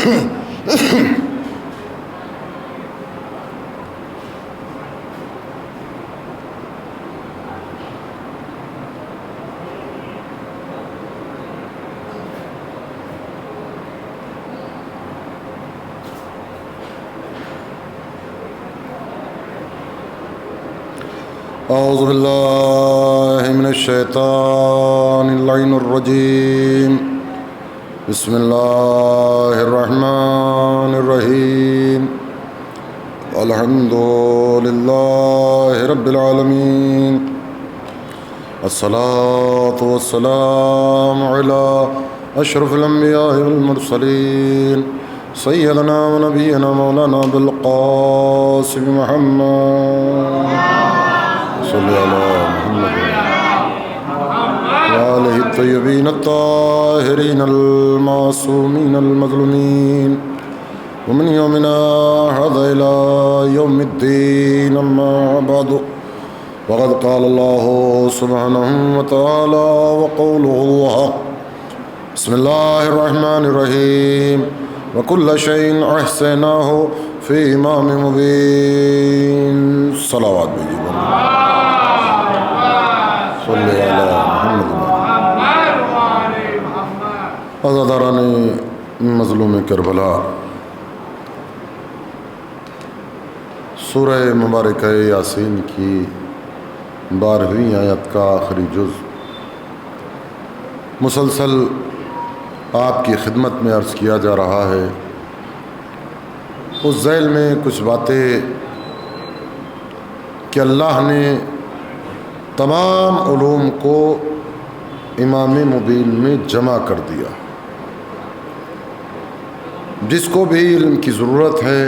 اعوذ باللہ من الشیطان اللعین الرجیم بسم اللہ الرحمن الرحیم الحمد للہ رب العالمین الصلاة والسلام علی اشرف الانبیاء والمرسلین سیدنا و نبینا مولانا بالقاسم محمد صلی علی محمد وآلہ الطیبین الطاہرین المعصومین المظلومین ومن یومنا هذا إلى يوم الدین اما بعد وقد قال اللہ سبحانہ وتعالی وقوله الحق بسم اللہ الرحمن الرحیم وكل شيء احصيناه في امام مبين صلوات بجیبا صلی علی محمد عزاداران مظلوم کربلا، سورہ مبارکہ یاسین کی 12ویں آیت کا آخری جز مسلسل آپ کی خدمت میں عرض کیا جا رہا ہے۔ اس ذیل میں کچھ باتیں کہ اللہ نے تمام علوم کو امام مبین میں جمع کر دیا۔ جس کو بھی علم کی ضرورت ہے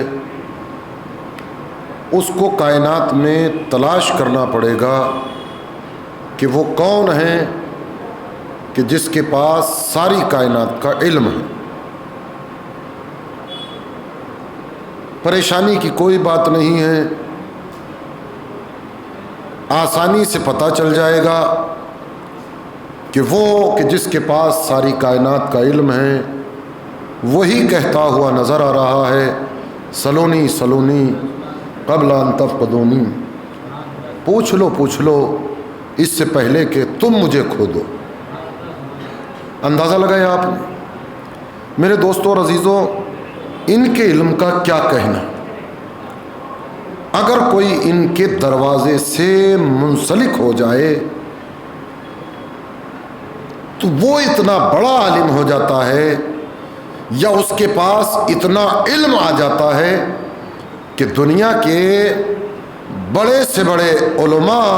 اس کو کائنات میں تلاش کرنا پڑے گا کہ وہ کون ہے کہ جس کے پاس ساری کائنات کا علم ہے۔ پریشانی کی کوئی بات نہیں ہے، آسانی سے پتہ چل جائے گا کہ وہ کہ جس کے پاس ساری کائنات کا علم ہے وہی کہتا ہوا نظر آ رہا ہے، سلونی سلونی قبل ان تفقدونی، پوچھ لو اس سے پہلے کہ تم مجھے کھودو۔ اندازہ لگایا آپ نے؟ میرے دوستوں اور عزیزوں، ان کے علم کا کیا کہنا؟ اگر کوئی ان کے دروازے سے منسلک ہو جائے تو وہ اتنا بڑا عالم ہو جاتا ہے یا اس کے پاس اتنا علم آ جاتا ہے کہ دنیا کے بڑے سے بڑے علماء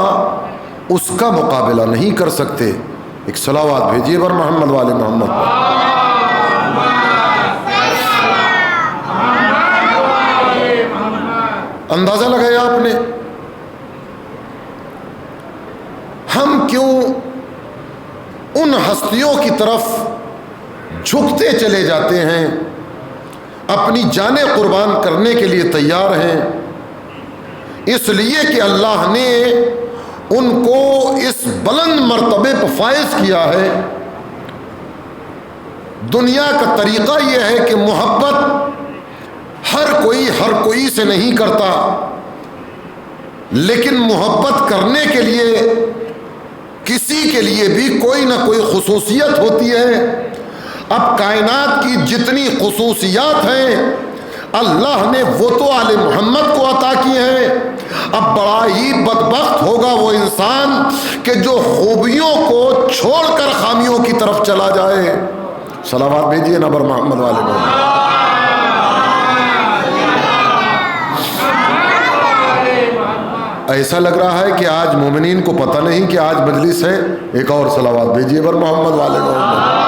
اس کا مقابلہ نہیں کر سکتے۔ ایک صلوات بھیجیے بر محمد والے محمد۔ اندازہ لگایا آپ نے؟ ہم کیوں ان ہستیوں کی طرف جھکتے چلے جاتے ہیں، اپنی جانیں قربان کرنے کے لیے تیار ہیں؟ اس لیے کہ اللہ نے ان کو اس بلند مرتبے پر فائز کیا ہے۔ دنیا کا طریقہ یہ ہے کہ محبت ہر کوئی سے نہیں کرتا، لیکن محبت کرنے کے لیے کسی کے لیے بھی کوئی نہ کوئی خصوصیت ہوتی ہے۔ اب کائنات کی جتنی خصوصیات ہیں اللہ نے وہ تو آل محمد کو عطا کی ہیں۔ اب بڑا ہی بدبخت ہوگا وہ انسان کہ جو خوبیوں کو چھوڑ کر خامیوں کی طرف چلا جائے۔ صلوات بھیجیے نبر محمد والے محمد۔ ایسا لگ رہا ہے کہ آج مومنین کو پتہ نہیں کہ آج مجلس ہے۔ ایک اور صلوات بھیجیے بر محمد والے محمد۔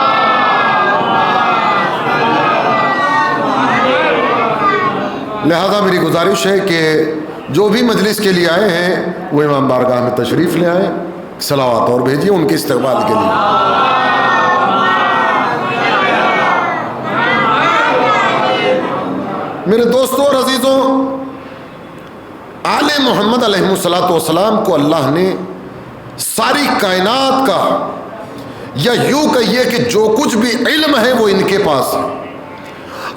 لہذا میری گزارش ہے کہ جو بھی مجلس کے لیے آئے ہیں وہ امام بارگاہ میں تشریف لے آئیں، صلوات اور بھیجیے ان کے استقبال کے لیے۔ میرے دوستوں اور عزیزوں، آل محمد علیہ السلام کو اللہ نے ساری کائنات کا، یا یوں کہیے کہ جو کچھ بھی علم ہے وہ ان کے پاس ہے۔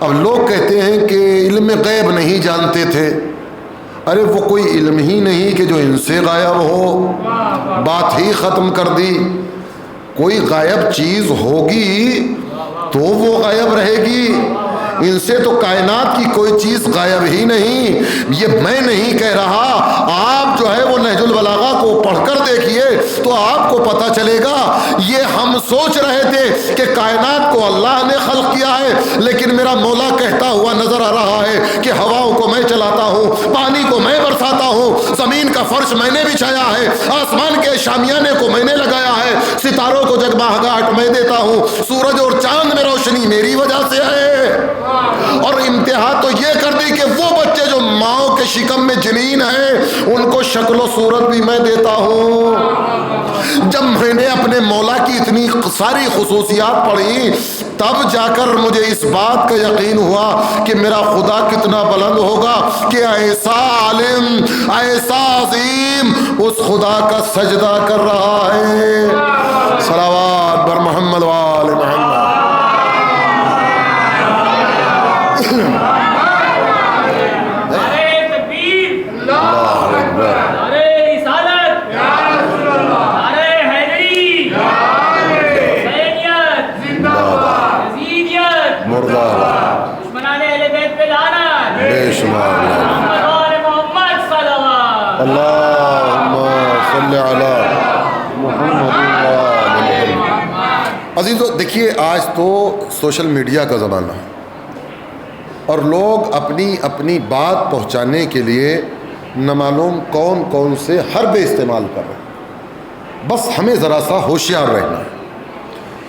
اب لوگ کہتے ہیں کہ علم غیب نہیں جانتے تھے. ارے وہ کوئی علم ہی نہیں کہ جو ان سے غائب ہو، بات ہی ختم کر دی. کوئی غائب چیز ہوگی تو وہ غائب رہے گی. ان سے تو کائنات کی کوئی چیز غائب ہی نہیں. یہ میں نہیں کہہ رہا، آپ جو ہے وہ نہج البلاغہ کو پڑھ کر دیکھیے تو آپ کو پتہ چلے گا. یہ ہم سوچ رہے تھے کہ کائنات کو اللہ نے خلق کیا ہے، لیکن میرا مولا کہتا ہوا نظر آ رہا ہے کہ ہواؤں کو میں چلاتا ہوں، پانی کو میں برساتا ہوں، زمین کا فرش میں نے بچھایا ہے، آسمان کے شامیانے کو میں نے لگایا ہے، ستاروں کو جگمگاہٹ میں دیتا ہوں، سورج اور چاند میں روشنی میری وجہ سے ہے. اور انتہا تو یہ کر دی کہ وہ بچے جو ماؤں کے شکم میں جنین ہیں ان کو شکل و صورت بھی میں دیتا ہوں. جب میں نے اپنے مولا کی اتنی ساری خصوصیات پڑھی تب جا کر مجھے اس بات کا یقین ہوا کہ میرا خدا کتنا بلند ہوگا کہ ایسا عالم، ایسا عظیم اس خدا کا سجدہ کر رہا ہے. صلوات بر محمد وآل محمد. عزیزو دیکھیے، آج تو سوشل میڈیا کا زمانہ ہے اور لوگ اپنی اپنی بات پہنچانے کے لیے نہ معلوم کون کون سے حربے استعمال کر رہے ہیں. بس ہمیں ذرا سا ہوشیار رہنا ہے.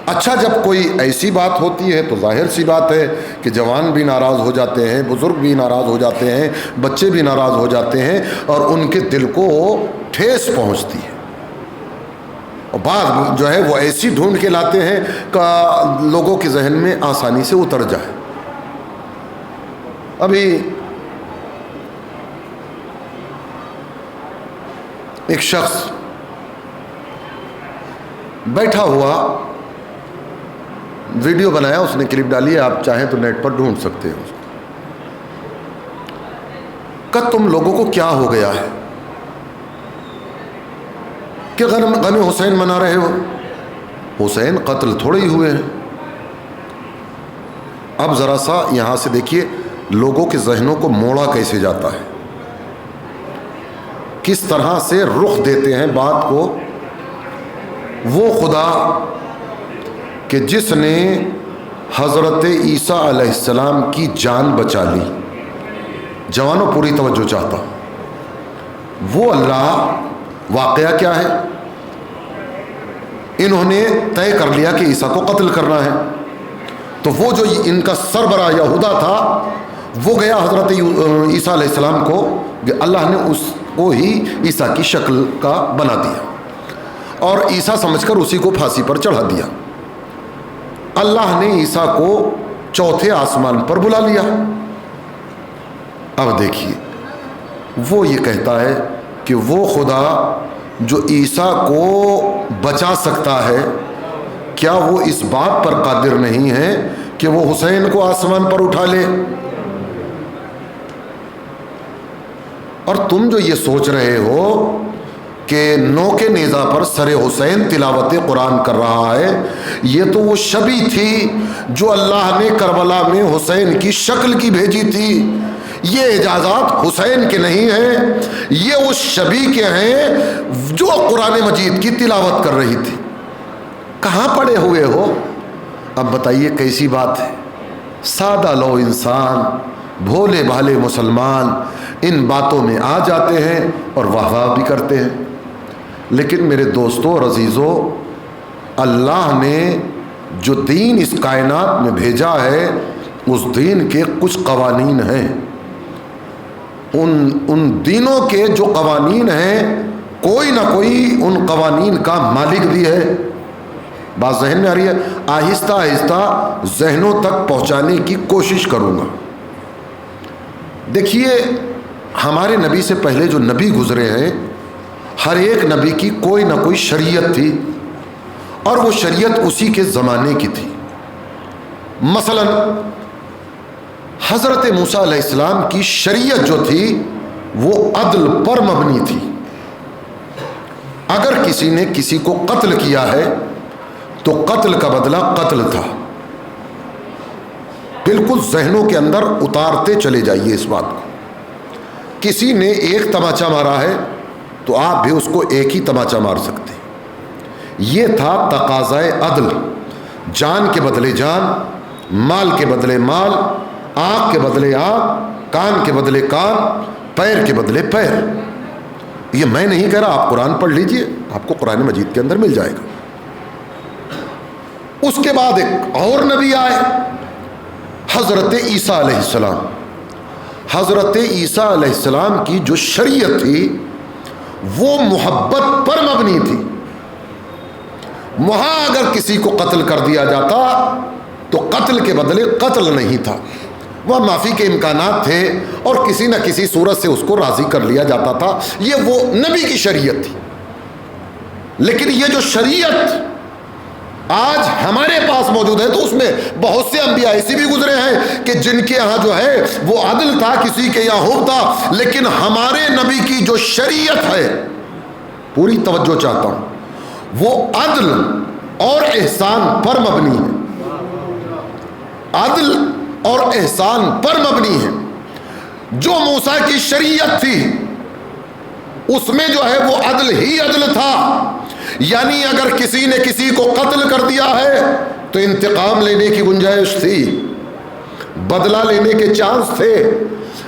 اچھا، جب کوئی ایسی بات ہوتی ہے تو ظاہر سی بات ہے کہ جوان بھی ناراض ہو جاتے ہیں، بزرگ بھی ناراض ہو جاتے ہیں، بچے بھی ناراض ہو جاتے ہیں اور ان کے دل کو ٹھیس پہنچتی ہے. اور بعض جو ہے وہ ایسی ڈھونڈ کے لاتے ہیں کہ لوگوں کے ذہن میں آسانی سے اتر جائے. ابھی ایک شخص بیٹھا ہوا ویڈیو بنایا، اس نے کلپ ڈالی ہے، آپ چاہیں تو نیٹ پر ڈھونڈ سکتے ہیں اس کو. کہ تم لوگوں کو کیا ہو گیا ہے کہ غم حسین منا رہے ہو؟ حسین قتل تھوڑے ہی ہوئے ہیں. اب ذرا سا یہاں سے دیکھیے لوگوں کے ذہنوں کو موڑا کیسے جاتا ہے، کس طرح سے رخ دیتے ہیں بات کو. وہ خدا کہ جس نے حضرت عیسیٰ علیہ السلام کی جان بچا لی، جوانوں پوری توجہ چاہتا ہوں، وہ اللہ واقعہ کیا ہے؟ انہوں نے طے کر لیا کہ عیسیٰ کو قتل کرنا ہے، تو وہ جو ان کا سربراہ یہودا تھا وہ گیا حضرت عیسیٰ علیہ السلام کو، اللہ نے اس کو ہی عیسیٰ کی شکل کا بنا دیا اور عیسیٰ سمجھ کر اسی کو پھانسی پر چڑھا دیا. اللہ نے عیسیٰ کو چوتھے آسمان پر بلا لیا. اب دیکھیے وہ یہ کہتا ہے کہ وہ خدا جو عیسیٰ کو بچا سکتا ہے، کیا وہ اس بات پر قادر نہیں ہے کہ وہ حسین کو آسمان پر اٹھا لے؟ اور تم جو یہ سوچ رہے ہو کہ نوک نیزہ پر سر حسین تلاوت قرآن کر رہا ہے، یہ تو وہ شبی تھی جو اللہ نے کربلا میں حسین کی شکل کی بھیجی تھی. یہ اجازات حسین کے نہیں ہیں، یہ اس شبی کے ہیں جو قرآن مجید کی تلاوت کر رہی تھی. کہاں پڑے ہوئے ہو؟ اب بتائیے کیسی بات ہے. سادہ لو انسان، بھولے بھالے مسلمان ان باتوں میں آ جاتے ہیں اور واہ واہ بھی کرتے ہیں. لیکن میرے دوستوں اور عزیزوں، اللہ نے جو دین اس کائنات میں بھیجا ہے اس دین کے کچھ قوانین ہیں. ان دینوں کے جو قوانین ہیں کوئی نہ کوئی ان قوانین کا مالک بھی ہے. بات ذہن میں آ رہی ہے؟ آہستہ آہستہ ذہنوں تک پہنچانے کی کوشش کروں گا. دیکھیے ہمارے نبی سے پہلے جو نبی گزرے ہیں ہر ایک نبی کی کوئی نہ کوئی شریعت تھی اور وہ شریعت اسی کے زمانے کی تھی. مثلا حضرت موسیٰ علیہ السلام کی شریعت جو تھی وہ عدل پر مبنی تھی. اگر کسی نے کسی کو قتل کیا ہے تو قتل کا بدلہ قتل تھا. بالکل ذہنوں کے اندر اتارتے چلے جائیے اس بات کو. کسی نے ایک تماچا مارا ہے تو آپ بھی اس کو ایک ہی تماچا مار سکتے. یہ تھا تقاضائے عدل. جان کے بدلے جان، مال کے بدلے مال، آنکھ کے بدلے آنکھ، کان کے بدلے کان، پیر کے بدلے پیر. یہ میں نہیں کہہ رہا، آپ قرآن پڑھ لیجئے، آپ کو قرآن مجید کے اندر مل جائے گا. اس کے بعد ایک اور نبی آئے، حضرت عیسیٰ علیہ السلام. حضرت عیسیٰ علیہ السلام کی جو شریعت تھی وہ محبت پر مبنی تھی. وہاں اگر کسی کو قتل کر دیا جاتا تو قتل کے بدلے قتل نہیں تھا، وہ معافی کے امکانات تھے اور کسی نہ کسی صورت سے اس کو راضی کر لیا جاتا تھا. یہ وہ نبی کی شریعت تھی. لیکن یہ جو شریعت آج ہمارے پاس موجود ہے تو اس میں بہت سے انبیاء ایسے بھی گزرے ہیں کہ جن کے ہاں جو ہے وہ عدل تھا، کسی کے یہاں حکم تھا. لیکن ہمارے نبی کی جو شریعت ہے، پوری توجہ چاہتا ہوں، وہ عدل اور احسان پر مبنی ہے. عدل اور احسان پر مبنی ہے. جو موسیٰ کی شریعت تھی اس میں جو ہے وہ عدل ہی عدل تھا. یعنی اگر کسی نے کسی کو قتل کر دیا ہے تو انتقام لینے کی گنجائش تھی، بدلہ لینے کے چانس تھے.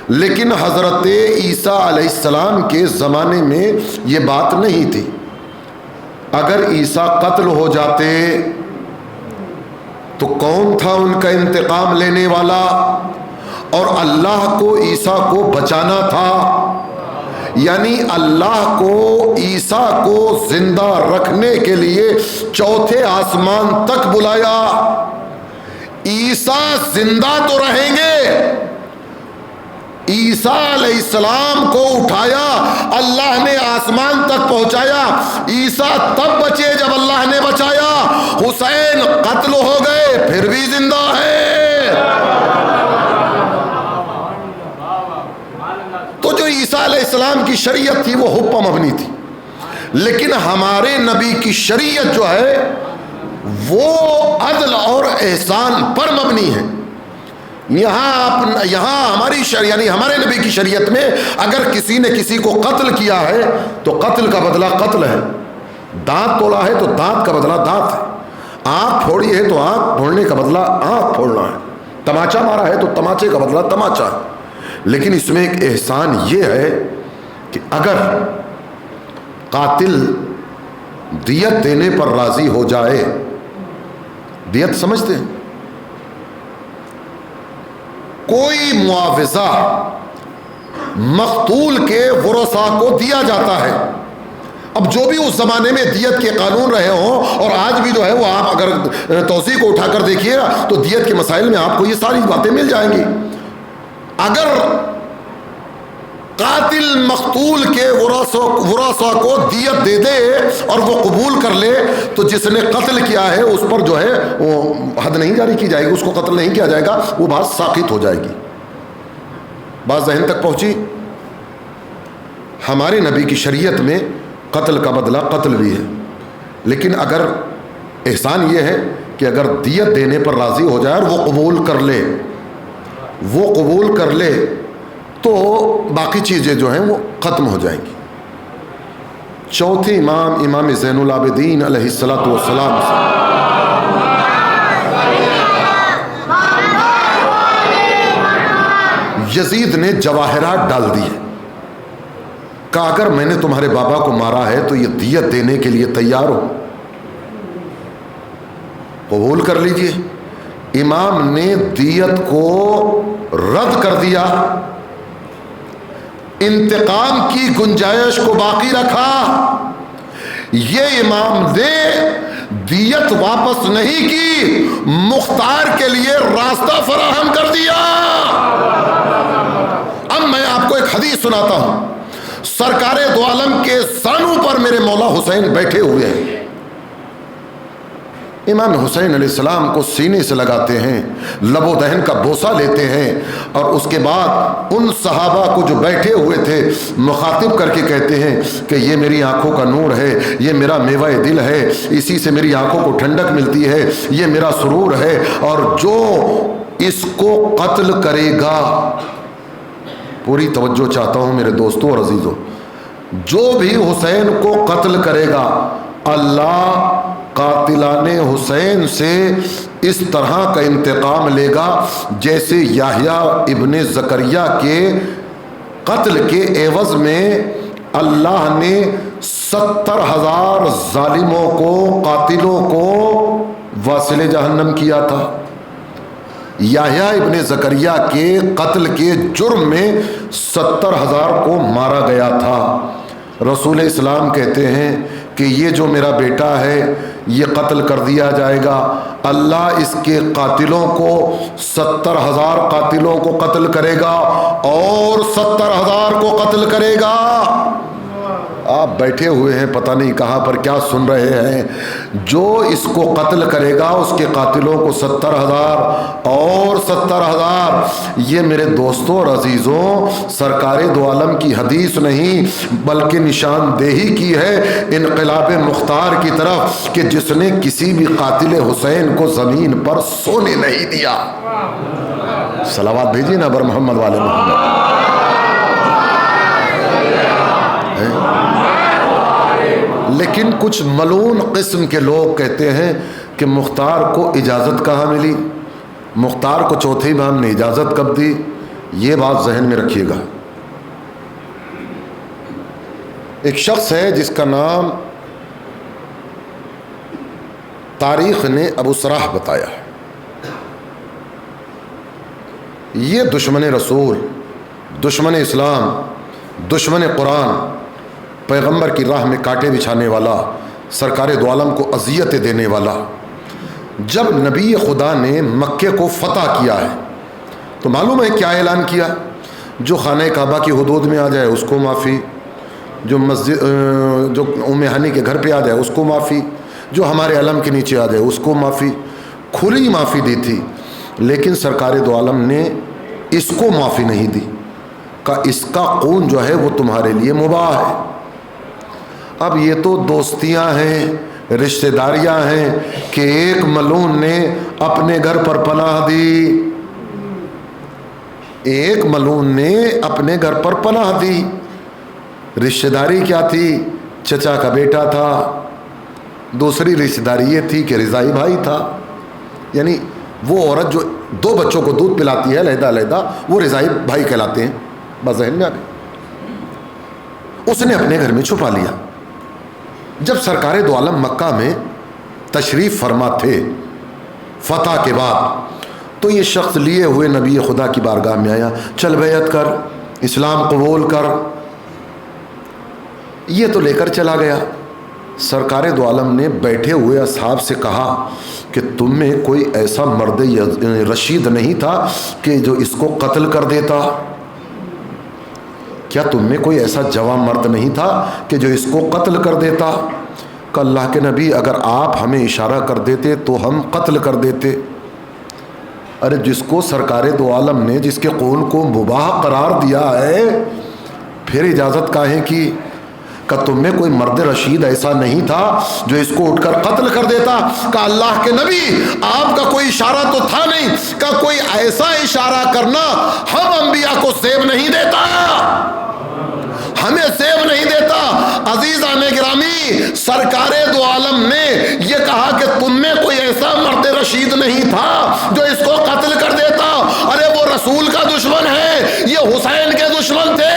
لیکن حضرت عیسیٰ علیہ السلام کے زمانے میں یہ بات نہیں تھی. اگر عیسیٰ قتل ہو جاتے تو کون تھا ان کا انتقام لینے والا؟ اور اللہ کو عیسیٰ کو بچانا تھا. یعنی اللہ کو عیسیٰ کو زندہ رکھنے کے لیے چوتھے آسمان تک بلایا. عیسیٰ زندہ تو رہیں گے. عیسیٰ علیہ السلام کو اٹھایا، اللہ نے آسمان تک پہنچایا. عیسیٰ تب بچے جب اللہ نے بچایا. حسین قتل ہو گئے پھر بھی زندہ ہے. تو جو عیسیٰ علیہ السلام کی شریعت تھی وہ حب پر مبنی تھی. لیکن ہمارے نبی کی شریعت جو ہے وہ عدل اور احسان پر مبنی ہے. یہاں ہماری یعنی ہمارے نبی کی شریعت میں اگر کسی نے کسی کو قتل کیا ہے تو قتل کا بدلہ قتل ہے. دانت توڑا ہے تو دانت کا بدلہ دانت ہے. آنکھ پھوڑی ہے تو آنکھ پھوڑنے کا بدلہ آنکھ پھوڑنا ہے. تماچا مارا ہے تو تماچے کا بدلہ تماچا ہے. لیکن اس میں ایک احسان یہ ہے کہ اگر قاتل دیت دینے پر راضی ہو جائے، دیت سمجھتے ہیں، کوئی معاوضہ مقتول کے ورثاء کو دیا جاتا ہے. اب جو بھی اس زمانے میں دیت کے قانون رہے ہوں اور آج بھی جو ہے وہ آپ اگر توسیع کو اٹھا کر دیکھیے گا تو دیت کے مسائل میں آپ کو یہ ساری باتیں مل جائیں گی. اگر قاتل مقتول کے ورثاء کو دیت دے دے اور وہ قبول کر لے تو جس نے قتل کیا ہے اس پر جو ہے وہ حد نہیں جاری کی جائے گی، اس کو قتل نہیں کیا جائے گا، وہ بات ساقط ہو جائے گی. بات ذہن تک پہنچی؟ ہمارے نبی کی شریعت میں قتل کا بدلہ قتل بھی ہے. لیکن اگر احسان یہ ہے کہ اگر دیت دینے پر راضی ہو جائے اور وہ قبول کر لے تو باقی چیزیں جو ہیں وہ ختم ہو جائیں گی. چوتھے امام زین العابدین علیہ الصلوۃ والسلام یزید نے جواہرات ڈال دیے. کہا اگر میں نے تمہارے بابا کو مارا ہے تو یہ دیت دینے کے لیے تیار ہو، قبول کر لیجئے. امام نے دیت کو رد کر دیا، انتقام کی گنجائش کو باقی رکھا. یہ امام نے دیت واپس نہیں کی، مختار کے لیے راستہ فراہم کر دیا. اب میں آپ کو ایک حدیث سناتا ہوں. سرکار دو عالم کے زانوں پر میرے مولا حسین بیٹھے ہوئے ہیں. امام حسین علیہ السلام کو سینے سے لگاتے ہیں، لب و دہن کا بوسہ لیتے ہیں، اور اس کے بعد ان صحابہ کو جو بیٹھے ہوئے تھے مخاطب کر کے کہتے ہیں کہ یہ میری آنکھوں کا نور ہے، یہ میرا میوہ دل ہے، اسی سے میری آنکھوں کو ٹھنڈک ملتی ہے، یہ میرا سرور ہے، اور جو اس کو قتل کرے گا، پوری توجہ چاہتا ہوں میرے دوستوں اور عزیزوں، جو بھی حسین کو قتل کرے گا اللہ قاتلان حسین سے اس طرح کا انتقام لے گا جیسے یحییٰ ابن زکریا کے قتل کے عوض میں اللہ نے 70,000 ظالموں کو، قاتلوں کو واصل جہنم کیا تھا۔ یحییٰ ابن زکریا کے قتل کے جرم میں 70,000 کو مارا گیا تھا۔ رسول اسلام کہتے ہیں کہ یہ جو میرا بیٹا ہے یہ قتل کر دیا جائے گا، اللہ اس کے قاتلوں کو 70,000 قاتلوں کو قتل کرے گا اور 70,000 کو قتل کرے گا۔ آپ بیٹھے ہوئے ہیں پتہ نہیں کہاں پر کیا سن رہے ہیں، جو اس کو قتل کرے گا اس کے قاتلوں کو 70,000 اور 70,000۔ یہ میرے دوستوں اور عزیزوں سرکار دو عالم کی حدیث نہیں بلکہ نشاندہی کی ہے انقلاب مختار کی طرف کہ جس نے کسی بھی قاتل حسین کو زمین پر سونے نہیں دیا۔ صلوات بھیجیے نا بر محمد والے محمد۔ لیکن کچھ ملون قسم کے لوگ کہتے ہیں کہ مختار کو اجازت کہاں ملی، مختار کو چوتھے امام نے اجازت کب دی؟ یہ بات ذہن میں رکھیے گا۔ ایک شخص ہے جس کا نام تاریخ نے ابو سراح بتایا ہے، یہ دشمن رسول، دشمن اسلام، دشمن قرآن، پیغمبر کی راہ میں کانٹے بچھانے والا، سرکار دو عالم کو اذیتیں دینے والا، جب نبی خدا نے مکے کو فتح کیا ہے تو معلوم ہے کیا اعلان کیا؟ جو خانہ کعبہ کی حدود میں آ جائے اس کو معافی، جو مسجد جو ام ہانی کے گھر پہ آ جائے اس کو معافی، جو ہمارے علم کے نیچے آ جائے اس کو معافی، کھلی معافی دی تھی۔ لیکن سرکار دو عالم نے اس کو معافی نہیں دی، کہا اس کا خون جو ہے وہ تمہارے لیے مباح ہے۔ اب یہ تو دوستیاں ہیں، رشتہ داریاں ہیں کہ ایک ملعون نے اپنے گھر پر پناہ دی، ایک ملعون نے اپنے گھر پر پناہ دی۔ رشتہ داری کیا تھی؟ چچا کا بیٹا تھا، دوسری رشتہ داری یہ تھی کہ رضائی بھائی تھا، یعنی وہ عورت جو 2 بچوں کو دودھ پلاتی ہے علیحدہ علیحدہ وہ رضائی بھائی کہلاتے ہیں۔ بس ذہن میں آ گئی، اس نے اپنے گھر میں چھپا لیا۔ جب سرکار دو عالم مکہ میں تشریف فرما تھے فتح کے بعد تو یہ شخص لیے ہوئے نبی خدا کی بارگاہ میں آیا، چل بیعت کر، اسلام قبول کر، یہ تو لے کر چلا گیا۔ سرکار دو عالم نے بیٹھے ہوئے اصحاب سے کہا کہ تم میں کوئی ایسا مرد رشید نہیں تھا کہ جو اس کو قتل کر دیتا؟ کیا تم میں کوئی ایسا جوان مرد نہیں تھا کہ جو اس کو قتل کر دیتا؟ کہ اللہ کے نبی اگر آپ ہمیں اشارہ کر دیتے تو ہم قتل کر دیتے۔ ارے جس کو سرکار دو عالم نے جس کے خون کو مباح قرار دیا ہے پھر اجازت کاہیں کی؟ کہ تم میں کوئی مرد رشید ایسا نہیں تھا جو اس کو اٹھ کر قتل کر دیتا؟ کہ اللہ کے نبی آپ کا کوئی اشارہ تو تھا نہیں، کہ کوئی ایسا اشارہ کرنا ہم انبیاء کو سیب نہیں دیتا، ہمیں سیب نہیں دیتا۔ عزیزان گرامی، سرکار دو عالم نے یہ کہا کہ تم میں کوئی ایسا مرد رشید نہیں تھا جو اس کو قتل کر دیتا۔ ارے وہ رسول کا دشمن ہے، یہ حسین کے دشمن تھے،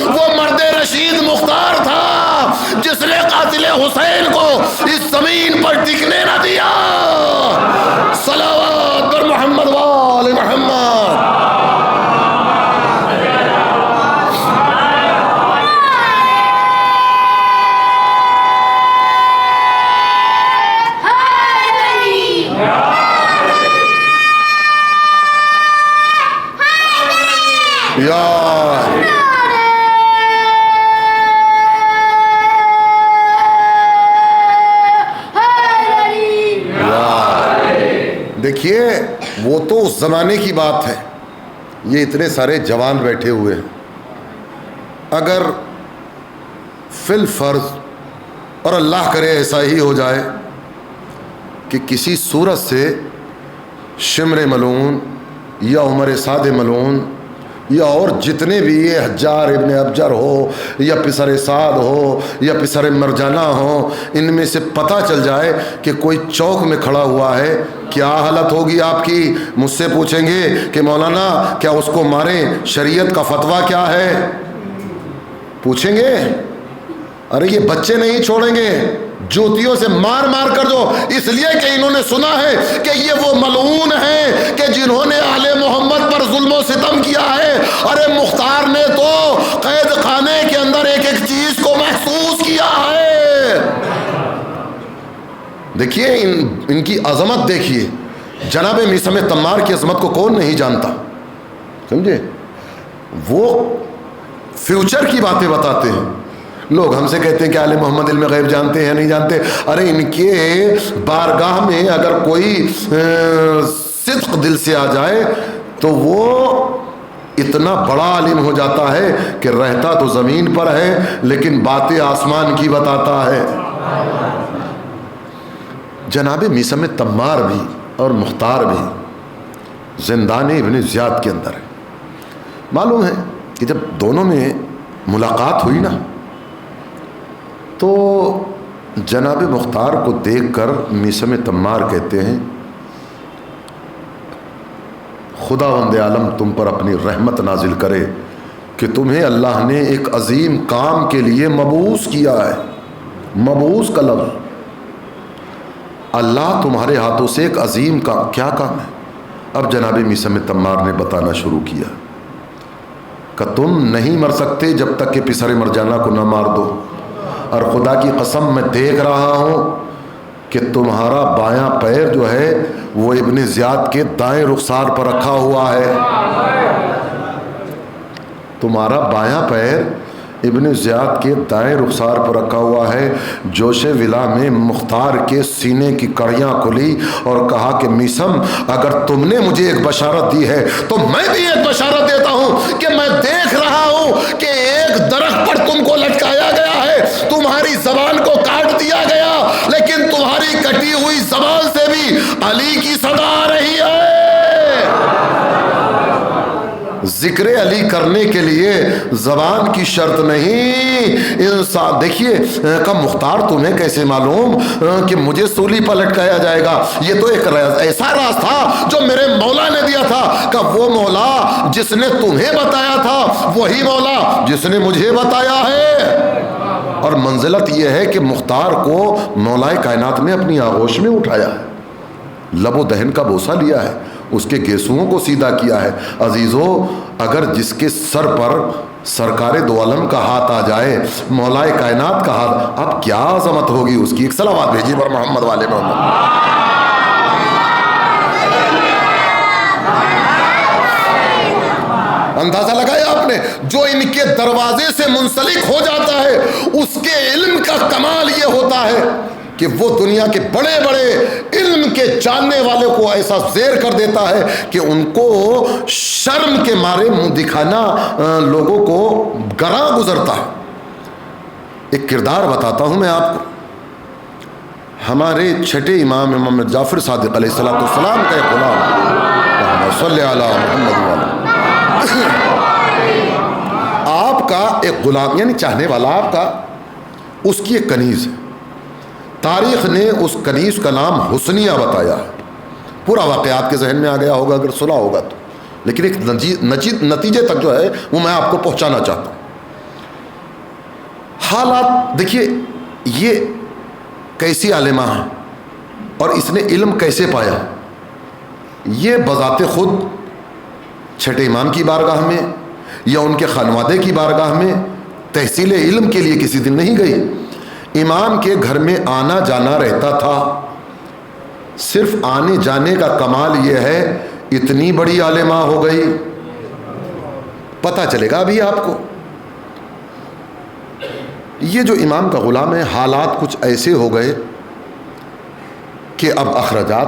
وہ مرد رشید مختار تھا جس نے قاتل حسین کو اس زمین پر ٹکنے نہ دیا۔ صلوات بر محمد وآل محمد۔ دیکھیے وہ تو اس زمانے کی بات ہے، یہ اتنے سارے جوان بیٹھے ہوئے ہیں، اگر فی الفرض اور اللہ کرے ایسا ہی ہو جائے کہ کسی صورت سے شمر ملعون یا عمر سعد ملعون یا اور جتنے بھی یہ حجار ابن ابجر ہو یا پسر سعد ہو یا پسر مرجانہ ہو، ان میں سے پتہ چل جائے کہ کوئی چوک میں کھڑا ہوا ہے، کیا حالت ہوگی آپ کی؟ مجھ سے پوچھیں گے کہ مولانا کیا اس کو ماریں، شریعت کا فتویٰ کیا ہے؟ پوچھیں گے؟ ارے یہ بچے نہیں چھوڑیں گے، جوتیوں سے مار مار کر دو، اس لیے کہ انہوں نے سنا ہے کہ یہ وہ ملعون ہیں کہ جنہوں نے آل محمد پر ظلم و ستم کیا ہے۔ ارے مختار نے تو قید خانے کے اندر ایک ایک چیز کو محسوس کیا ہے۔ دیکھیے ان کی عظمت دیکھیے، جناب میثم تمار کی عظمت کو کون نہیں جانتا، سمجھے؟ وہ فیوچر کی باتیں بتاتے ہیں۔ لوگ ہم سے کہتے ہیں کہ آل محمد علم غیب جانتے ہیں نہیں جانتے، ارے ان کے بارگاہ میں اگر کوئی صدق دل سے آ جائے تو وہ اتنا بڑا عالم ہو جاتا ہے کہ رہتا تو زمین پر ہے لیکن باتیں آسمان کی بتاتا ہے۔ جناب میثم تمار بھی اور مختار بھی زندان ابن زیاد کے اندر ہے۔ معلوم ہے کہ جب دونوں میں ملاقات ہوئی نا تو جناب مختار کو دیکھ کر میثم تمار کہتے ہیں خداوند عالم تم پر اپنی رحمت نازل کرے کہ تمہیں اللہ نے ایک عظیم کام کے لیے مبعوث کیا ہے۔ مبعوث کا لفظ، اللہ تمہارے ہاتھوں سے ایک عظیم کام، کیا کام ہے؟ اب جناب میثم تمار نے بتانا شروع کیا کہ تم نہیں مر سکتے جب تک کہ پسر مرجانہ کو نہ مار دو، اور خدا کی قسم میں دیکھ رہا ہوں کہ تمہارا بایاں پیر جو ہے وہ ابن زیاد کے دائیں رخسار پر رکھا ہوا ہے۔ تمہارا بایاں پیر ابن زیاد کے دائیں رخسار پر رکھا ہوا ہے۔ جوش ولا میں مختار کے سینے کی کڑیاں کھلی اور کہا کہ میثم اگر تم نے مجھے ایک بشارت دی ہے تو میں بھی ایک بشارت دیتا ہوں کہ میں دیکھ رہا ہوں کہ ایک درخت پر تم کو لٹکایا گیا ہے، تمہاری زبان کو کاٹ دیا گیا، لیکن تمہاری کٹی ہوئی زبان سے بھی علی کی صدا آ رہی ہے۔ ذکر علی کرنے کے لیے زبان کی شرط نہیں، انسان دیکھیے کہ مختار تمہیں کیسے معلوم کہ مجھے سولی پر لٹکایا جائے گا؟ یہ تو ایک ایسا راز تھا جو میرے مولا نے دیا تھا، کہ وہ مولا جس نے تمہیں بتایا تھا وہی مولا جس نے مجھے بتایا ہے۔ اور منزلت یہ ہے کہ مختار کو مولائے کائنات نے اپنی آغوش میں اٹھایا ہے، لب و دہن کا بوسہ لیا ہے، اس کے گیسوؤں کو سیدھا کیا ہے۔ عزیزو اگر جس کے سر پر سرکار دو عالم کا ہاتھ آ جائے، مولائے کائنات کا ہاتھ، اب کیا عظمت ہوگی اس کی۔ ایک صلوات بھیجیے پر محمد والے محمد۔ اندازہ لگایا آپ نے؟ جو ان کے دروازے سے منسلک ہو جاتا ہے اس کے علم کا کمال یہ ہوتا ہے کہ وہ دنیا کے بڑے بڑے علم کے جاننے والے کو ایسا زیر کر دیتا ہے کہ ان کو شرم کے مارے منہ دکھانا لوگوں کو گراں گزرتا ہے۔ ایک کردار بتاتا ہوں میں آپ کو، ہمارے چھٹے امام جعفر صادق علیہ السلام کا ایک غلام، اللہم صلی علی محمد، آپ کا ایک غلام یعنی چاہنے والا آپ کا، اس کی ایک کنیز ہے، تاریخ نے اس کنیز کا نام حسنیہ بتایا ہے۔ پورا واقعات کے ذہن میں آ گیا ہوگا اگر سنا ہوگا تو، لیکن ایک نتیجے تک جو ہے وہ میں آپ کو پہنچانا چاہتا ہوں۔ حالات دیکھیے، یہ کیسی عالمہ ہے اور اس نے علم کیسے پایا۔ یہ بذات خود چھٹے امام کی بارگاہ میں یا ان کے خانوادے کی بارگاہ میں تحصیل علم کے لیے کسی دن نہیں گئی، امام کے گھر میں آنا جانا رہتا تھا۔ صرف آنے جانے کا کمال یہ ہے اتنی بڑی عالمہ ہو گئی، پتہ چلے گا ابھی آپ کو۔ یہ جو امام کا غلام ہے، حالات کچھ ایسے ہو گئے کہ اب اخراجات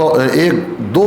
1-2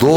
2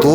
2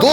2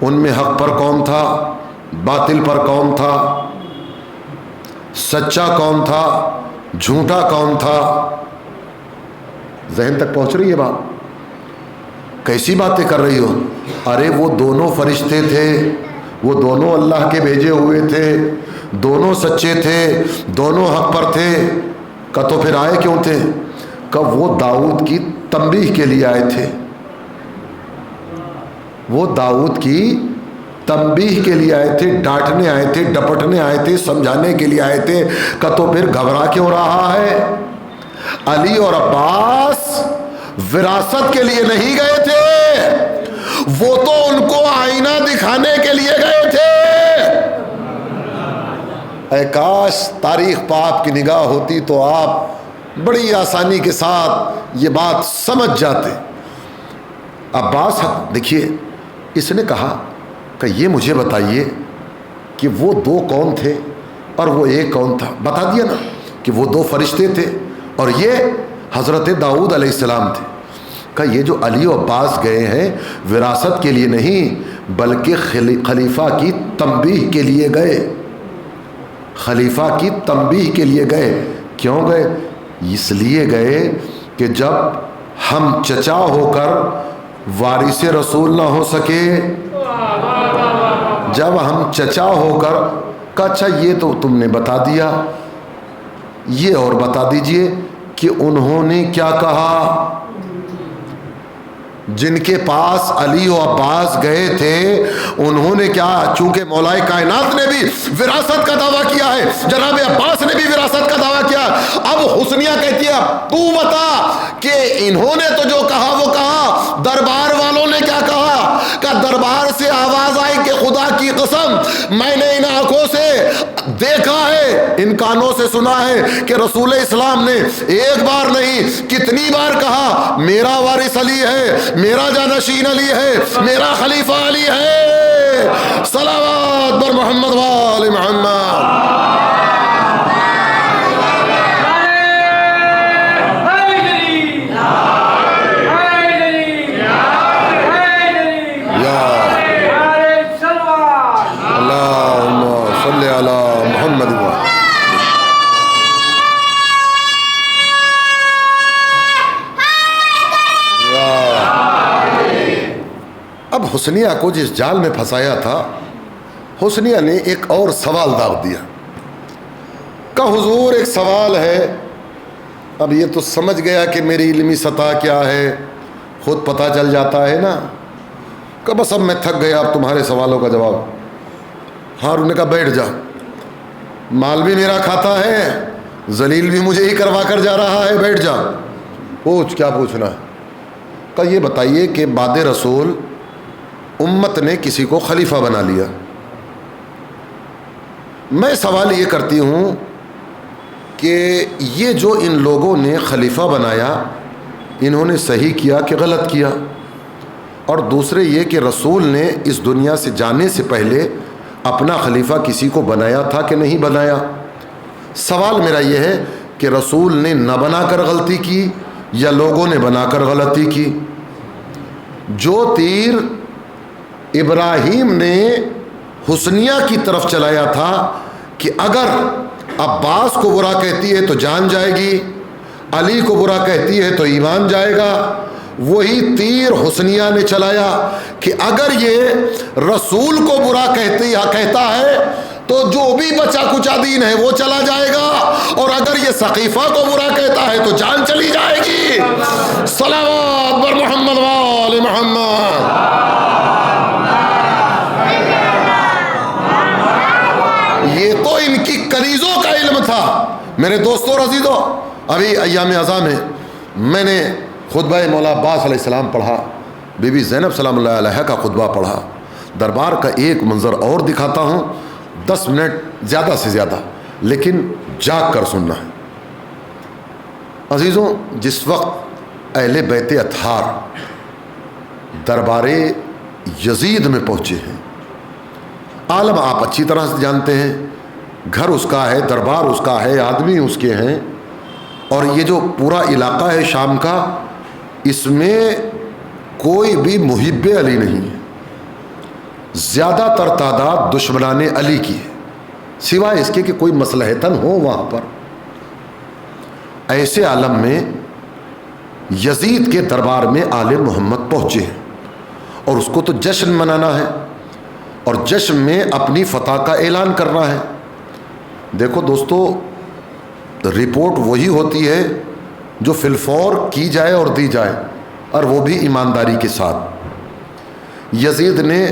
ان میں حق پر کون تھا، باطل پر کون تھا، سچا کون تھا، جھوٹا کون تھا؟ ذہن تک پہنچ رہی ہے بات؟ کیسی باتیں کر رہی ہو؟ ارے وہ دونوں فرشتے تھے، وہ دونوں اللہ کے بھیجے ہوئے تھے، دونوں سچے تھے، دونوں حق پر تھے، تو پھر آئے کیوں تھے؟ وہ داؤد کی تنبیہ کے لیے آئے تھے، وہ داؤد کی تنبیہ کے لیے آئے تھے، ڈانٹنے آئے تھے، ڈپٹنے آئے تھے، سمجھانے کے لیے آئے تھے، تو پھر گھبرا کیوں رہا ہے؟ علی اور عباس وراثت کے لیے نہیں گئے تھے، وہ تو ان کو آئینہ دکھانے کے لیے گئے تھے۔ اے کاش تاریخ پہ آپ کی نگاہ ہوتی تو آپ بڑی آسانی کے ساتھ یہ بات سمجھ جاتے۔ عباس دیکھیے، اس نے کہا کہ یہ مجھے بتائیے کہ وہ دو کون تھے اور وہ ایک کون تھا؟ بتا دیا نا کہ وہ دو فرشتے تھے اور یہ حضرت داؤد علیہ السلام تھے۔ کہ یہ جو علی و عباس گئے ہیں وراثت کے لیے نہیں بلکہ خلیفہ کی تنبیہ کے لیے گئے، خلیفہ کی تنبیہ کے لیے گئے۔ کیوں گئے؟ اس لیے گئے کہ جب ہم چچا ہو کر وارث رسول نہ ہو سکے، جب ہم چچا ہو کر کہ اچھا یہ تو تم نے بتا دیا، یہ اور بتا دیجئے کہ انہوں نے کیا کہا؟ جن کے پاس علی و عباس گئے تھے انہوں نے کیا؟ چونکہ مولائے کائنات نے بھی وراثت کا دعویٰ کیا ہے، جناب عباس نے بھی وراثت کا دعویٰ کیا۔ اب حسنیہ کہتی ہے تو بتا کہ انہوں نے تو جو کہا وہ کہا، دربار والوں نے کیا کہا؟ کہ دربار سے آواز آئی کہ خدا کی قسم میں نے ان آنکھوں سے دیکھا ہے، ان کانوں سے سنا ہے کہ رسول اسلام نے ایک بار نہیں کتنی بار کہا میرا وارث علی ہے، میرا جانشین علی ہے، میرا خلیفہ علی ہے۔ صلوات بر محمد وآل محمد۔ اب حسنیہ کو جس جال میں پھنسایا تھا، حسنیہ نے ایک اور سوال داغ دیا کہ حضور ایک سوال ہے، اب یہ تو سمجھ گیا کہ میری علمی سطح کیا ہے، خود پتہ چل جاتا ہے نا، کہ بس اب میں تھک گیا اب تمہارے سوالوں کا جواب۔ ہارون نے کہا بیٹھ جا، مال بھی میرا کھاتا ہے، ذلیل بھی مجھے ہی کروا کر جا رہا ہے، بیٹھ جا، پوچھ کیا پوچھنا ہے۔ کہ یہ بتائیے کہ بعد رسول امت نے کسی کو خلیفہ بنا لیا، میں سوال یہ کرتی ہوں کہ یہ جو ان لوگوں نے خلیفہ بنایا انہوں نے صحیح کیا کہ غلط کیا؟ اور دوسرے یہ کہ رسول نے اس دنیا سے جانے سے پہلے اپنا خلیفہ کسی کو بنایا تھا کہ نہیں بنایا؟ سوال میرا یہ ہے کہ رسول نے نہ بنا کر غلطی کی یا لوگوں نے بنا کر غلطی کی؟ جو تیر ابراہیم نے حسنیہ کی طرف چلایا تھا کہ اگر عباس کو برا کہتی ہے تو جان جائے گی، علی کو برا کہتی ہے تو ایمان جائے گا، وہی تیر حسنیہ نے چلایا کہ اگر یہ رسول کو برا کہتا ہے تو جو بھی بچا کچا دین ہے وہ چلا جائے گا، اور اگر یہ سقیفہ کو برا کہتا ہے تو جان چلی جائے گی۔ صلوات بر محمد وآل محمد۔ یہ تو ان کی کنیزوں کا علم تھا۔ میرے دوستوں اور عزیزوں، ابھی ایام اعزاں میں میں نے خطبہ مولا عباس علیہ السلام پڑھا، بی بی زینب سلام اللہ علیہ کا خطبہ پڑھا۔ دربار کا ایک منظر اور دکھاتا ہوں، 10 منٹ زیادہ سے زیادہ، لیکن جاگ کر سننا ہے۔ عزیزوں، جس وقت اہل بیت اطہار دربار یزید میں پہنچے ہیں، عالم آپ اچھی طرح سے جانتے ہیں، گھر اس کا ہے، دربار اس کا ہے، آدمی اس کے ہیں، اور یہ جو پورا علاقہ ہے شام کا، اس میں کوئی بھی محب علی نہیں ہے۔ زیادہ تر تعداد دشمنان علی کی ہے، سوائے اس کے کہ کوئی مصلحتاً ہو وہاں پر۔ ایسے عالم میں یزید کے دربار میں آل محمد پہنچے ہیں اور اس کو تو جشن منانا ہے اور جشن میں اپنی فتح کا اعلان کرنا ہے۔ دیکھو دوستو، رپورٹ وہی ہوتی ہے جو فی الفور کی جائے اور دی جائے، اور وہ بھی ایمانداری کے ساتھ۔ یزید نے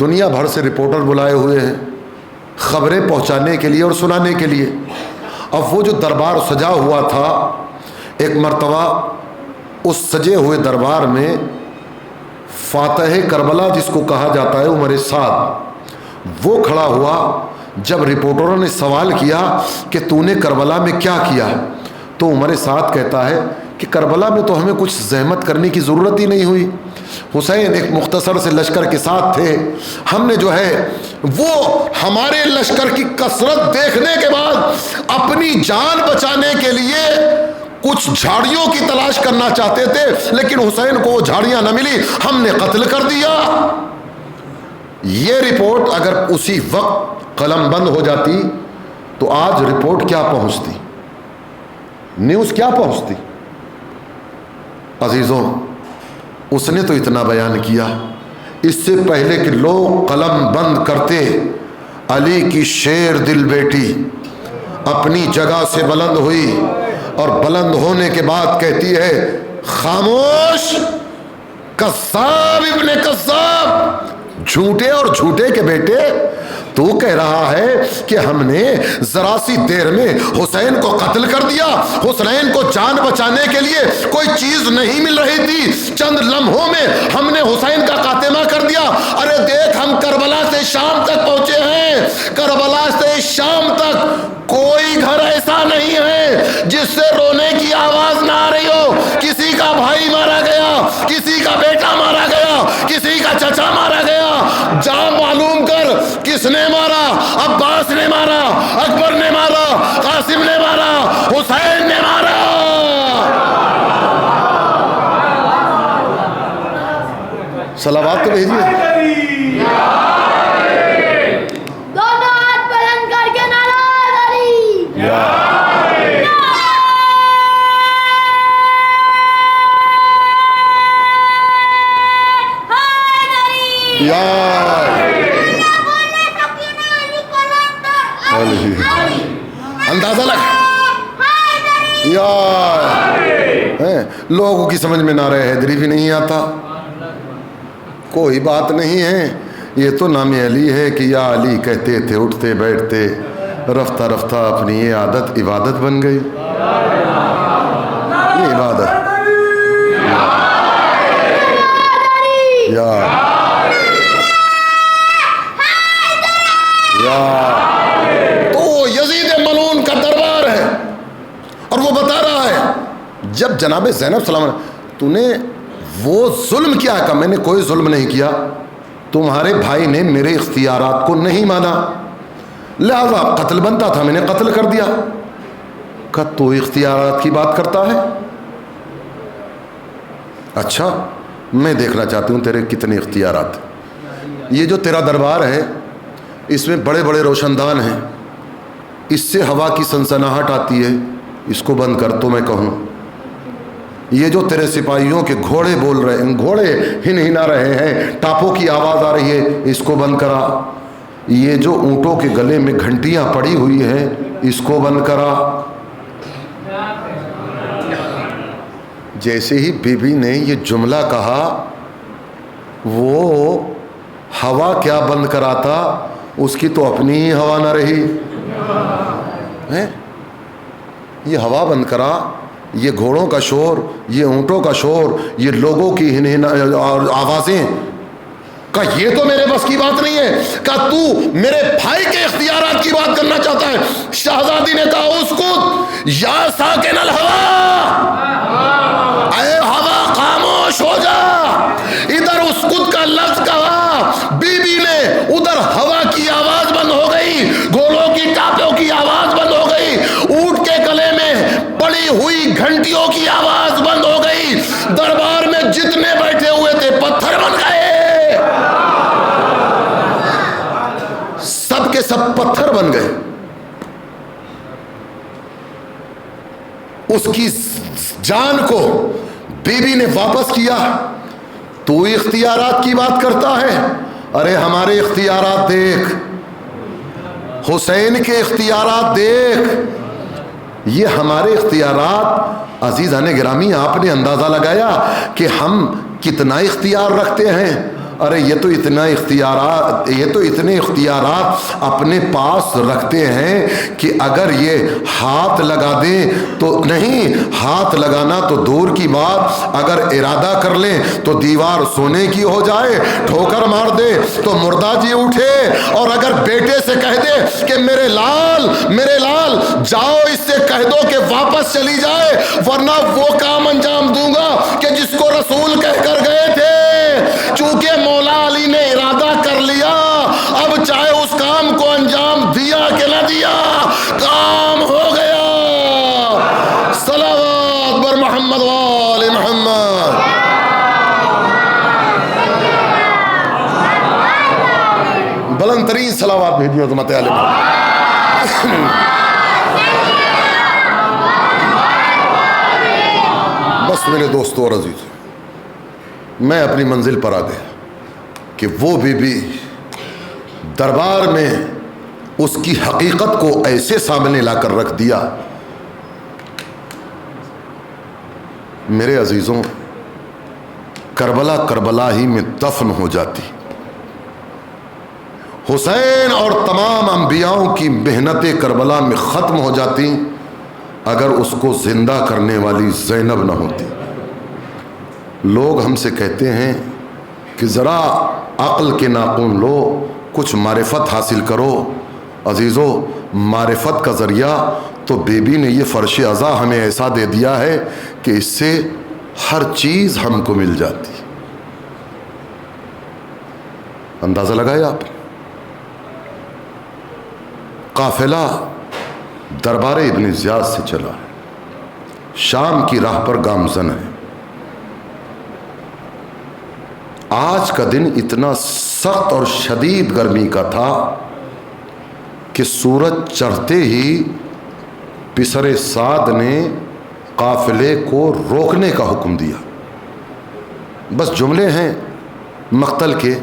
دنیا بھر سے رپورٹر بلائے ہوئے ہیں خبریں پہنچانے کے لیے اور سنانے کے لیے۔ اب وہ جو دربار سجا ہوا تھا، ایک مرتبہ اس سجے ہوئے دربار میں فاتح کربلا جس کو کہا جاتا ہے عمر سعد، وہ کھڑا ہوا۔ جب رپورٹروں نے سوال کیا کہ تو نے کربلا میں کیا کیا، تو عمر سعد کہتا ہے کہ کربلا میں تو ہمیں کچھ زحمت کرنے کی ضرورت ہی نہیں ہوئی، حسین ایک مختصر سے لشکر کے ساتھ تھے، ہم نے جو ہے وہ ہمارے لشکر کی کثرت دیکھنے کے بعد اپنی جان بچانے کے لیے کچھ جھاڑیوں کی تلاش کرنا چاہتے تھے، لیکن حسین کو وہ جھاڑیاں نہ ملی، ہم نے قتل کر دیا۔ یہ رپورٹ اگر اسی وقت قلم بند ہو جاتی تو آج رپورٹ کیا پہنچتی، نیوز کیا پہنچتی؟ عزیزوں، اس نے تو اتنا بیان کیا، اس سے پہلے کہ لوگ قلم بند کرتے، علی کی شیر دل بیٹی اپنی جگہ سے بلند ہوئی اور بلند ہونے کے بعد کہتی ہے، خاموش کذاب ابن کذاب، جھوٹے اور جھوٹے کے بیٹے، تو کہہ رہا ہے کہ ہم نے ذرا سی دیر میں حسین کو قتل کر دیا، حسین کو جان بچانے کے لیے کوئی چیز نہیں مل رہی تھی، چند لمحوں میں ہم نے حسین کا خاتمہ کر دیا۔ ارے دیکھ، ہم کربلا سے شام تک پہنچے ہیں، کربلا سے شام تک کوئی گھر ایسا نہیں ہے جس سے رونے کی آواز نہ آ رہی ہو۔ کسی کا بھائی مارا گیا، کسی کا بیٹا مارا گیا، کسی کا چچا مارا گیا، جا معلوم کر کس نے مارا، عباس نے مارا، اکبر نے مارا، قاسم نے مارا، حسین نے مارا۔ صلوات تو بھیجیے۔ دونوں ہاتھ بلند کر کے نعرہ علی۔ اندازہ لگ لوگوں کی سمجھ میں نعرہ حیدری بھی نہیں آتا، کوئی بات نہیں ہے، یہ تو نام علی ہے کہ یا علی کہتے تھے اٹھتے بیٹھتے، رفتہ رفتہ اپنی یہ عادت عبادت بن گئی۔ یہ عبادت تو یزید ملعون کا دربار ہے اور وہ بتا رہا ہے، جب جناب زینب سلام تو نے وہ ظلم کیا کہ میں نے کوئی ظلم نہیں کیا، تمہارے بھائی نے میرے اختیارات کو نہیں مانا، لہذا قتل بنتا تھا، میں نے قتل کر دیا۔ کہ تو اختیارات کی بات کرتا ہے؟ اچھا، میں دیکھنا چاہتی ہوں تیرے کتنے اختیارات۔ یہ جو تیرا دربار ہے اس میں بڑے بڑے روشن دان ہیں، اس سے ہوا کی سنسناہٹ آتی ہے، اس کو بند کر تو میں کہوں۔ یہ جو تیرے سپاہیوں کے گھوڑے بول رہے ہیں، گھوڑے ہنا رہے ہیں، ٹاپوں کی آواز آ رہی ہے، اس کو بند کرا۔ یہ جو اونٹوں کے گلے میں گھنٹیاں پڑی ہوئی ہیں، اس کو بند کرا۔ جیسے ہی بی بی نے یہ جملہ کہا، وہ ہوا کیا بند کراتا، اس کی تو اپنی ہی ہوا نہ رہی۔ یہ ہوا بند کرا، یہ گھوڑوں کا شور، یہ اونٹوں کا شور، یہ لوگوں کی آوازیں، کہ یہ تو میرے بس کی بات نہیں ہے، کہ تو میرے بھائی کے اختیارات کی بات کرنا چاہتا ہے۔ شہزادی نے کہا، اسکت یا ساکن الہوا، اے ہوا خاموش ہو جا۔ ادھر اسکت کا لفظ کہا، بی بی نے ادھر ہوا کی آواز بند ہو گئی، گھوڑوں کی ٹاپوں کی آواز بند ہو گئی، اونٹ کے گلے میں پڑی ہوئی گھنٹیوں کی آواز بند ہو گئی، دربار میں جتنے بیٹھے ہوئے تھے پتھر بن گئے۔ جانور بن گئے. اس کی جان کو بیوی نے واپس کیا. تو اختیارات کی بات کرتا ہے. ارے ہمارے اختیارات دیکھ, حسین کے اختیارات دیکھ. یہ ہمارے اختیارات عزیزان گرامی, آپ نے اندازہ لگایا کہ ہم کتنا اختیار رکھتے ہیں؟ ارے یہ تو اتنے اختیارات اپنے پاس رکھتے ہیں کہ اگر یہ ہاتھ لگا دیں تو نہیں, ہاتھ لگانا تو دور کی بات, اگر ارادہ کر لیں تو دیوار سونے کی ہو جائے, ٹھوکر مار دے تو مردہ جی اٹھے. اور اگر بیٹے سے کہہ دے کہ میرے لال جاؤ, اس سے کہہ دو کہ واپس چلی جائے, ورنہ وہ کام انجام دوں گا کہ جس کو رسول کہہ کر گئے تھے. چونکہ مولا علی نے ارادہ کر لیا, اب چاہے اس کام کو انجام دیا کہ نہ دیا, کام ہو گیا. صلوات بر محمد وآل محمد. بلند ترین صلوات بھیجیے عظمت علی. بس میرے دوستو اور عزیز, میں اپنی منزل پر آ گیا کہ وہ بی بی دربار میں اس کی حقیقت کو ایسے سامنے لا کر رکھ دیا. میرے عزیزوں, کربلا ہی میں دفن ہو جاتی. حسین اور تمام انبیاؤں کی محنتیں کربلا میں ختم ہو جاتی اگر اس کو زندہ کرنے والی زینب نہ ہوتی. لوگ ہم سے کہتے ہیں کہ ذرا عقل کے ناخن لو, کچھ معرفت حاصل کرو. عزیزو, معرفت کا ذریعہ تو بیبی نے یہ فرش عزا ہمیں ایسا دے دیا ہے کہ اس سے ہر چیز ہم کو مل جاتی. اندازہ لگائے آپ. قافلہ دربار ابن زیاد سے چلا, شام کی راہ پر گامزن ہے. آج کا دن اتنا سخت اور شدید گرمی کا تھا کہ سورج چڑھتے ہی پسر سعد نے قافلے کو روکنے کا حکم دیا. بس جملے ہیں مقتل کے,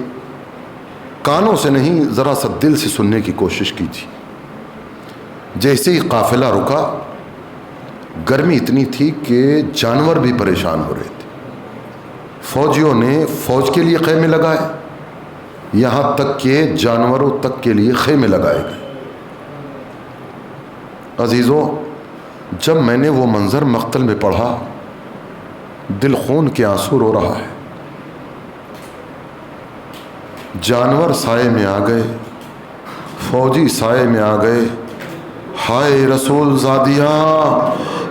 کانوں سے نہیں ذرا سا دل سے سننے کی کوشش کیجیے. جیسے ہی قافلہ رکا, گرمی اتنی تھی کہ جانور بھی پریشان ہو رہے تھے. فوجیوں نے فوج کے لیے خیمے لگائے, یہاں تک کہ جانوروں تک کے لیے خیمے لگائے گئے. عزیزوں, جب میں نے وہ منظر مقتل میں پڑھا, دل خون کے آنسو رو رہا ہے. جانور سائے میں آ گئے, فوجی سائے میں آ گئے. ہائے رسول زادیاں,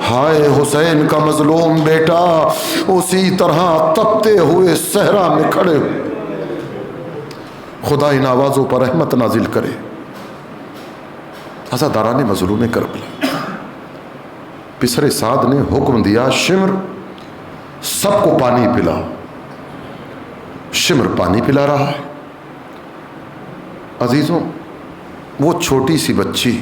ہائے حسین کا مظلوم بیٹا, اسی طرح تپتے ہوئے صحرا میں کھڑے ہوئے. خدا ان آوازوں پر رحمت نازل کرے. عزاداران مظلوم کربلا, پسر سعد نے حکم دیا, شمر سب کو پانی پلا. شمر پانی پلا رہا ہے. عزیزوں, وہ چھوٹی سی بچی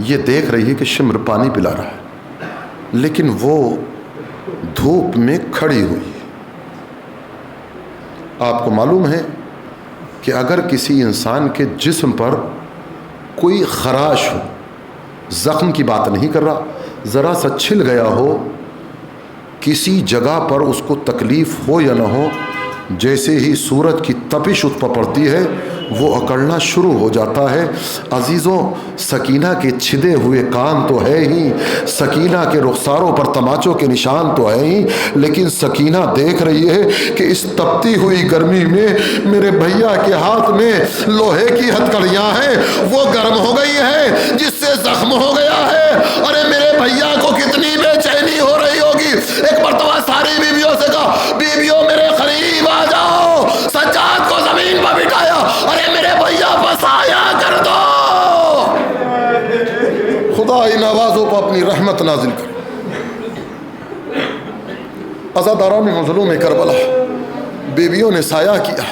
یہ دیکھ رہی ہے کہ شمر پانی پلا رہا ہے, لیکن وہ دھوپ میں کھڑی ہوئی ہے. آپ کو معلوم ہے کہ اگر کسی انسان کے جسم پر کوئی خراش ہو, زخم کی بات نہیں کر رہا, ذرا سا چھل گیا ہو, کسی جگہ پر اس کو تکلیف ہو یا نہ ہو, جیسے ہی سورج کی تپش اس پر پڑتی ہے وہ اکڑنا شروع ہو جاتا ہے. عزیزوں, سکینہ کے چھدے ہوئے کان تو ہے ہی, سکینہ کے رخساروں پر تماچوں کے نشان تو ہے ہی, لیکن سکینہ دیکھ رہی ہے کہ اس تپتی ہوئی گرمی میں میرے بھیا کے ہاتھ میں لوہے کی ہتھکڑیاں ہیں, وہ گرم ہو گئی ہیں جس سے زخم ہو گیا ہے. ارے میرے بھیا کو کتنی بے چینی ہو رہی ہوگی. ایک مرتبہ ساری بیویوں سے کہا, بیویوں میرے قریب آ جاؤ. سجاد کو زمین پر بٹھایا, ارے میرے بھیا بسایا کر دو. خدا ان آوازوں پر اپنی رحمت نازل کر. عزاداران مظلوم کربلا, بیویوں نے سایہ کیا,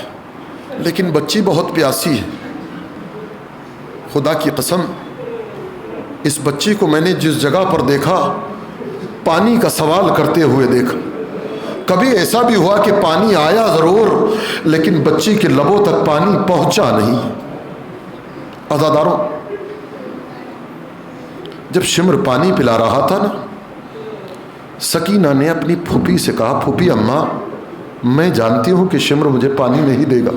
لیکن بچی بہت پیاسی ہے. خدا کی قسم اس بچی کو میں نے جس جگہ پر دیکھا پانی کا سوال کرتے ہوئے دیکھا. کبھی ایسا بھی ہوا کہ پانی آیا ضرور لیکن بچی کے لبوں تک پانی پہنچا نہیں. عزاداروں، جب شمر پانی پلا رہا تھا نا، سکینہ نے اپنی پھوپھی سے کہا، پھوپھی اماں میں جانتی ہوں کہ شمر مجھے پانی نہیں دے گا،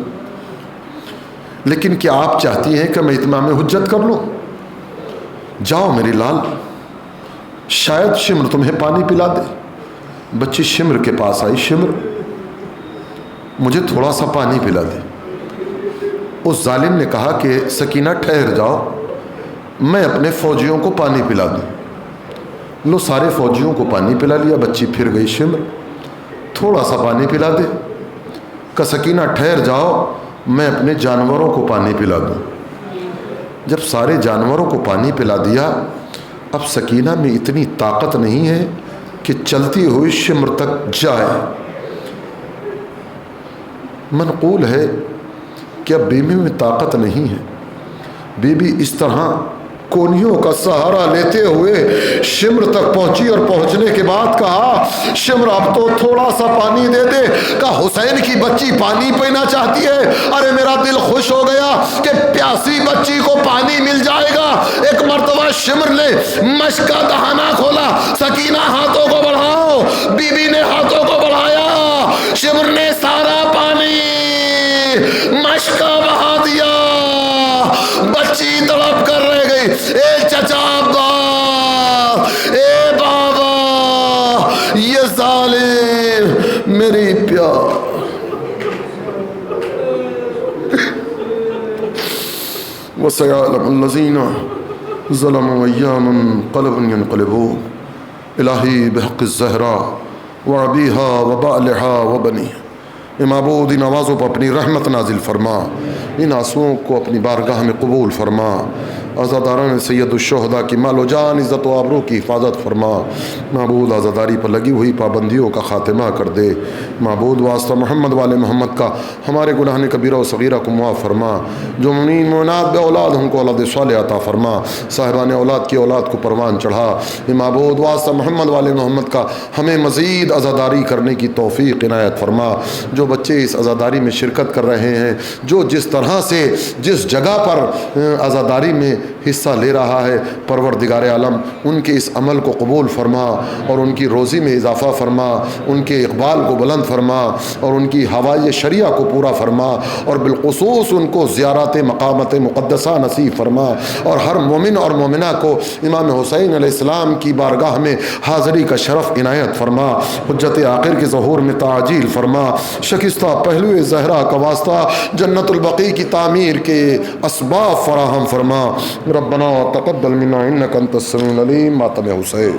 لیکن کیا آپ چاہتی ہیں کہ میں اتمام حجت کر لوں؟ جاؤ میری لال، شاید شمر تمہیں پانی پلا دے. بچی شمر کے پاس آئی، شمر مجھے تھوڑا سا پانی پلا دے. اس ظالم نے کہا کہ سکینہ ٹھہر جاؤ، میں اپنے فوجیوں کو پانی پلا دوں. لو سارے فوجیوں کو پانی پلا لیا. بچی پھر گئی، شمر تھوڑا سا پانی پلا دے. کہ سکینہ ٹھہر جاؤ، میں اپنے جانوروں کو پانی پلا دوں. جب سارے جانوروں کو پانی پلا دیا، اب سکینہ میں اتنی طاقت نہیں ہے کہ چلتی ہوئی شمر تک جائے. منقول ہے کہ اب بیوی میں طاقت نہیں ہے. بیوی اس طرح کونیوں کا سہارا لیتے ہوئے شمر تک پہنچی اور پہنچنے کے بعد کہا، شمر اب تو تھوڑا سا پانی دے دے. کہا حسین کی بچی پانی پینا چاہتی ہے. ارے میرا دل خوش ہو گیا کہ پیاسی بچی کو پانی مل جائے گا. ایک مرتبہ شمر نے مشک کا دہانہ کھولا، سکینہ ہاتھوں کو بڑھاؤ. بی بی نے ہاتھوں کو بڑھایا، شمر نے سارا پانی مشک کا بہا دیا. بچی تڑپ کر رہ گئی. اے چچا عباس، اے بابا، یہ ظالم میری پیار. وَسَيَعْلَمُ الَّذِينَ ظَلَمُوا أَيَّامَ انقلب ينقلبون. الہی بحق الزہرا وعبیہا وبالہا وبنیہا، اے معبود ان آوازوں پر اپنی رحمت نازل فرما، ان آنسوؤں کو اپنی بارگاہ میں قبول فرما. عزاداران سید الشہداء کی مال و جان، عزت و آبرو کی حفاظت فرما. معبود عزاداری پر لگی ہوئی پابندیوں کا خاتمہ کر دے. معبود واسطہ محمد والے محمد کا ہمارے گناہ کبیرہ و صغیرہ کو معاف فرما. جو مومنین مومنات بے اولاد ہم کو اولاد صالح عطا فرما. صاحبان اولاد کی اولاد کو پروان چڑھا. معبود واسطہ محمد والے محمد کا ہمیں مزید عزاداری کرنے کی توفیق عنایت فرما. جو بچے اس عزاداری میں شرکت کر رہے ہیں، جو جس طرح سے جس جگہ پر عزاداری میں حصہ لے رہا ہے، پروردگار عالم ان کے اس عمل کو قبول فرما اور ان کی روزی میں اضافہ فرما، ان کے اقبال کو بلند فرما اور ان کی ہوائے شریعہ کو پورا فرما، اور بالخصوص ان کو زیارت مقامات مقدسہ نصیب فرما. اور ہر مومن اور مومنہ کو امام حسین علیہ السلام کی بارگاہ میں حاضری کا شرف عنایت فرما. حجت آخر کے ظہور میں تعجیل فرما. شکستہ پہلو زہرا کا واسطہ جنت البقیع کی تعمیر کے اسباب فراہم فرما. ربنا تقبل منا انک انت السمیع العلیم. ماتم حسین.